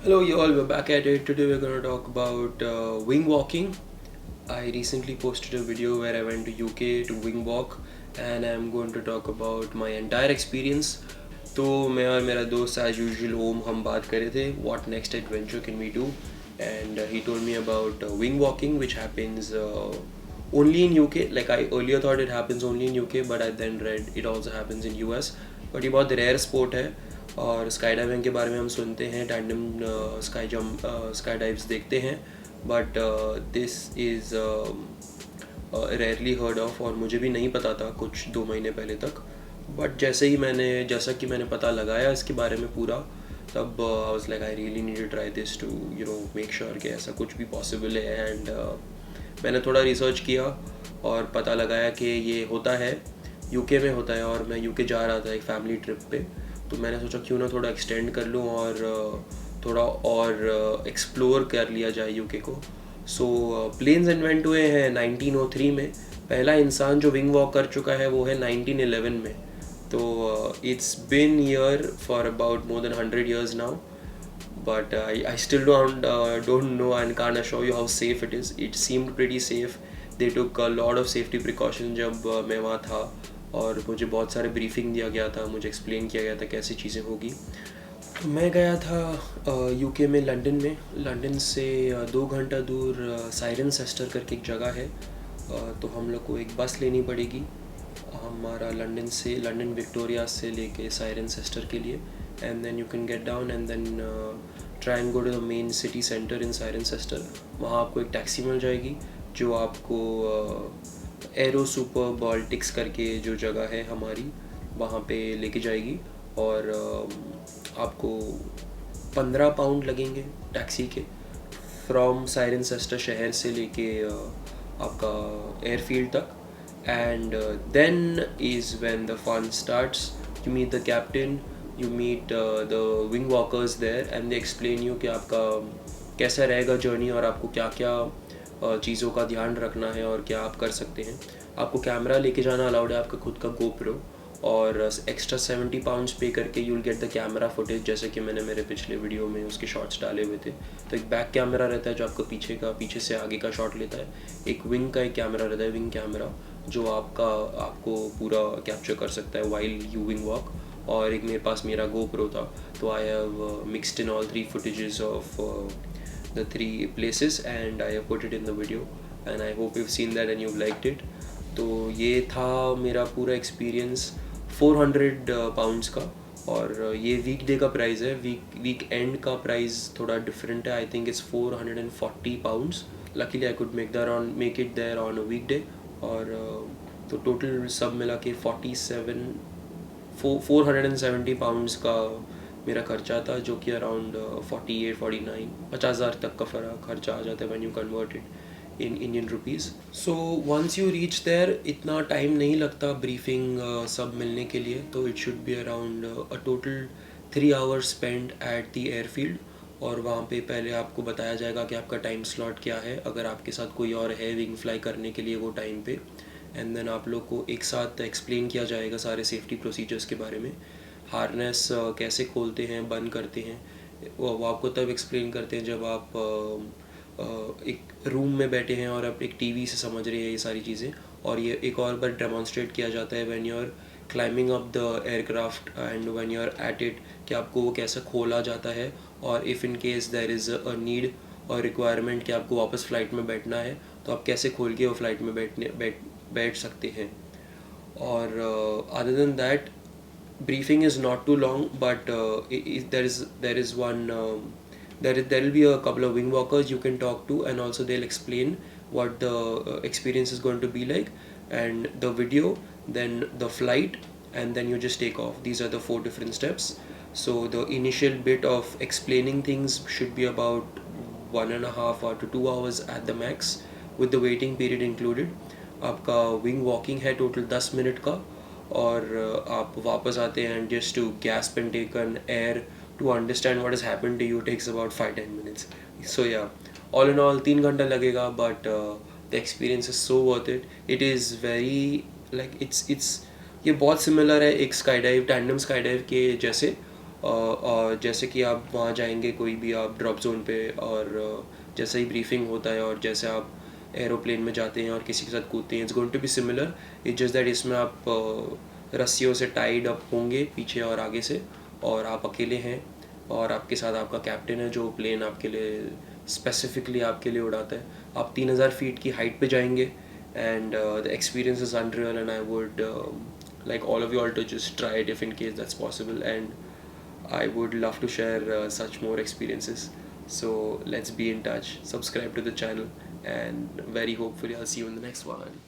Hello, you all. We're back at it. Today, we're going to talk about wing walking. I recently posted a video where I went to UK to wing walk, and I'm going to talk about my entire experience. तो मैं और मेरा दोस्त as usual ओम हम बात कर रहे थे what next adventure can we do and he told me about wing walking which happens only in UK. Like I earlier thought it happens only in UK, but I then read it also happens in US. But ये बहुत rare sport है और sky diving के बारे में हम सुनते हैं, टैंडम स्काई डाइव्स देखते हैं, but this is rarely heard of और मुझे भी नहीं पता था कुछ 2 महीने पहले तक. बट जैसा कि मैंने पता लगाया इसके बारे में पूरा, तब I was like I really need to try this to make sure कि ऐसा कुछ भी पॉसिबल है. एंड मैंने थोड़ा रिसर्च किया और पता लगाया कि ये होता है, यूके में होता है. और मैं यूके जा रहा था एक फैमिली ट्रिप पे, तो मैंने सोचा क्यों ना थोड़ा एक्सटेंड कर लूँ और थोड़ा और एक्सप्लोर कर लिया जाए यूके को. सो प्लेन्स इन्वेंट हुए हैं 1903 में. पहला इंसान जो विंग वॉक कर चुका है वो है 1911 में. तो it's been year for about more than 100 years now. But I still don't know and can't assure you how safe it is. It seemed pretty safe. They took a lot of safety precautions जब मैं वहाँ था, और मुझे बहुत सारे briefing दिया गया था, मुझे एक्सप्लेन किया गया था कैसी चीज़ें होगी. तो मैं गया था यूके में, लंदन से 2 घंटा दूर साइरन सेस्टर करके एक जगह है. तो हम लोग को एक बस लेनी पड़ेगी हमारा लंदन विक्टोरिया से लेके साइरन सेस्टर के लिए. And then you can get down and then try and go to the main city centre in Cirencester. वहाँ आपको एक टैक्सी मिल जाएगी जो आपको एरो सुपर बॉल्टिक्स करके जो जगह है हमारी, वहाँ पे लेके जाएगी. और आपको 15 पाउंड लगेंगे टैक्सी के, फ्रॉम साइरन सेस्टर शहर से लेके आपका एयरफील्ड तक. And then is when the fun starts. You meet the captain, you meet the wing walkers there, and they explain you कि आपका कैसा रहेगा जर्नी और आपको क्या क्या चीज़ों का ध्यान रखना है और क्या आप कर सकते हैं. आपको कैमरा लेके जाना अलाउड है, आपका खुद का गोप्रो, और एक्स्ट्रा 70 पाउंड्स पे करके you will get the camera footage, जैसे कि मैंने मेरे पिछले वीडियो में उसके शॉट्स डाले हुए थे. तो एक बैक कैमरा रहता है जो आपको पीछे से आगे का शॉट लेता है. एक विंग का एक कैमरा रहता है, विंग कैमरा, जो आपको पूरा कैप्चर कर सकता है वाइल यू विंग वॉक. और एक मेरे पास मेरा गोप्रो था, तो I have mixed in all 3 footages of the 3 places and I have put it in the video and I hope you've seen that and you've liked it. तो ये था मेरा पूरा एक्सपीरियंस 400 पाउंड्स का. और ये वीक डे का price है. वीक एंड का प्राइस थोड़ा डिफरेंट है. I think it's 440 pounds. Luckily I could make it there on a weekday. और तो टोटल सब मिला के 470 पाउंड्स का मेरा खर्चा था, जो कि अराउंड 48-49 50,000 तक का खर्चा आ जाता है when you convert it in Indian rupees. So once you reach there इतना टाइम नहीं लगता ब्रीफिंग सब मिलने के लिए. तो it should be around a total 3 hours spend at the airfield. और वहाँ पे पहले आपको बताया जाएगा कि आपका टाइम स्लॉट क्या है, अगर आपके साथ कोई और है विंग फ्लाई करने के लिए वो टाइम पे. एंड देन आप लोग को एक साथ एक्सप्लेन किया जाएगा सारे सेफ्टी प्रोसीजर्स के बारे में. हार्नेस कैसे खोलते हैं, बंद करते हैं, वो आपको तब एक्सप्लेन करते हैं जब आप एक रूम में बैठे हैं और आप एक टीवी से समझ रहे हैं ये सारी चीज़ें. और ये एक और बार डेमॉन्स्ट्रेट किया जाता है when you are climbing up the aircraft and when you are at it, कि आपको वो कैसे खोला जाता है. और if in case there is a need और रिक्वायरमेंट कि आपको वापस फ़्लाइट में बैठना है, तो आप कैसे खोल के वो फ़्लाइट में बैठ सकते हैं. और other than that, briefing is not too long, but there is one there will be a couple of wing walkers you can talk to, and also they'll explain what the experience is going to be like, and the video, then the flight, and then you just take off. These are the 4 different steps. So the initial bit of explaining things should be about 1.5 or to 2 hours at the max, with the waiting period included. आपका wing walking है total 10 minute का, और आप वापस आते हैं just to gasp and take an air to understand what has happened to you. Takes about 5-10 minutes. So yeah, all in all 3 घंटा लगेगा, but the experience is so worth it. It is very like it's ये बहुत similar है एक skydive, tandem skydive के जैसे. और जैसे कि आप वहाँ जाएंगे कोई भी आप ड्रॉप जोन पे, और जैसे ही ब्रीफिंग होता है और जैसे आप एरोप्लेन में जाते हैं और किसी के साथ कूदते हैं, it's going to be similar. It's just that इसमें आप रस्सियों से टाइड अप होंगे पीछे और आगे से, और आप अकेले हैं और आपके साथ आपका कैप्टन है जो प्लेन आपके लिए स्पेसिफिकली आपके लिए उड़ाता है। आप 3000 फीट की हाइट पे जाएंगे, and the experience is unreal, and I would like all of you all to just try it if in case that's possible, and I would love to share such more experiences. So let's be in touch, subscribe to the channel, and very hopefully I'll see you in the next one.